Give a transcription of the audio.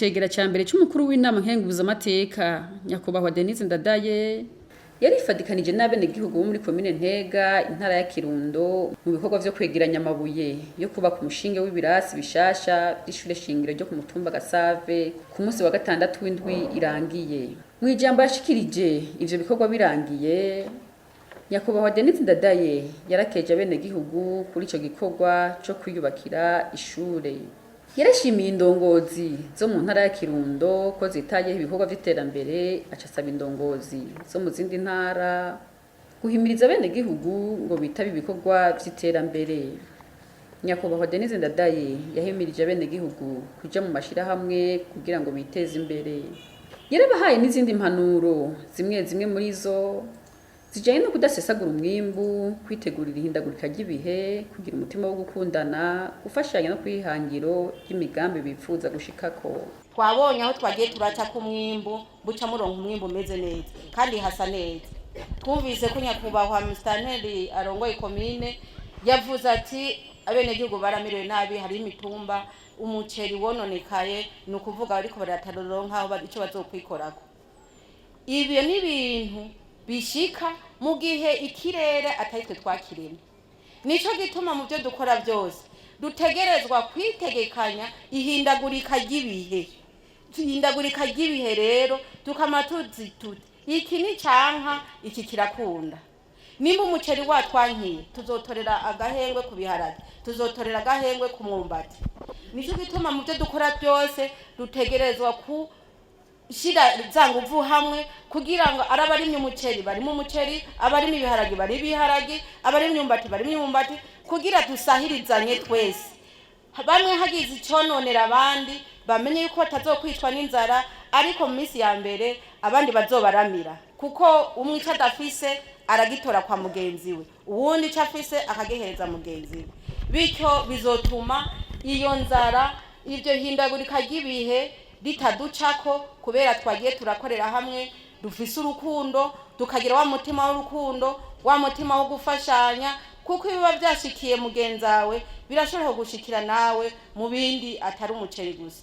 icegera ca mbere c'umukuru w'inama nkenguzamateka nyakubahwa Denise Ndadaye yarifadikanije n'abenegihugu bo muri komine Ntega intara ya Kirundo mu bikorwa vyo kwegeranya amabuye yo kubaka umushinge w'ibirasi bishasha by'ishure shingiro ryo ku mutumba Gasave ku munsi wa gatandatu w'indwi irangiye. Mu ijambo yashikirije ivyo bikorwa birangiye, nyakubahwa Denise Ndadaye yarakeje abenegihugu kuri ico gikorwa co kwiyubakira ishure. Yarashimiye indongozi zo mu ntara ya Kirundo ko zitayeho ibikorwa vy'iterambere, acasaba indongozi zo mu zindi ntara guhimiriza abenegihugu ngo bitabe ibikorwa vy'iterambere. Nyakubahwa Denise Ndadaye yahimirije abenegihugu kuja mu mashirahamwe kugira ngo biteze imbere. Yarabahaye n'izindi mpanuro zimwe muri zo zijanye no kudasesagura umwimbu, kwitegurira ihindagurika ry'ibihe, kugira umutima wo gukundana, gufashanya no kwihangiro ry'imigambi bipfuza gushikako. Twabonye aho twagiye turaca ku mwimbu buca muronka umwimbu umeze neza kandi hasa neza. Twumvise ko nyakubahwa Mustanteri arongoye komine yavuze ati abenegihugu baramerewe nabi, hari imitumba umuceri wononekaye, ni ukuvuga bariko barataroronka aho ico bazokwikorako. Ibyo ni ibintu bishika mu gihe ikirere ataritwe twakiremye. Nico gituma mu byo dukora byose dutegerezwa kwitegekanya ihindagurika ry'ibihe. Ihindagurika ry'ibihe rero tukama tuti iki ni canka, iki kirakunda. Nimba umuceri watwankiye tuzotorera agahengwe ku biharage, tuzotorera agahengwe ku mwumbati. Nico gituma mu byo dukora byose dutegerezwa shira zanguvu hamwe kugira ngo arabarimye umuceri bari mu muceri, abarimye ibiharage bari ibiharage, abarimye imyumbati bari imyumbati, kugira dusahirizanye twese. Bamwe hagize icononera abandi bamenye yuko tazokwicwa n'inzara, ariko mu minsi ya mbere abandi bazobaramira kuko umwe ico adafise aragitora kwa mugenzi we, uwundi ico afise akagihereza mugenzi we. Bityo bizotuma iyo nzara, ivyo hindagurika ry'ibihe ritaducako, kubera twagiye turakorera hamwe, dufise urukundo, tukagira wa mutima w'urukundo, wa mutima wo gufashanya, kuko ibiba byashikiye mugenzawe birashobora gushikira nawe mu bindi atari umuceri gusa.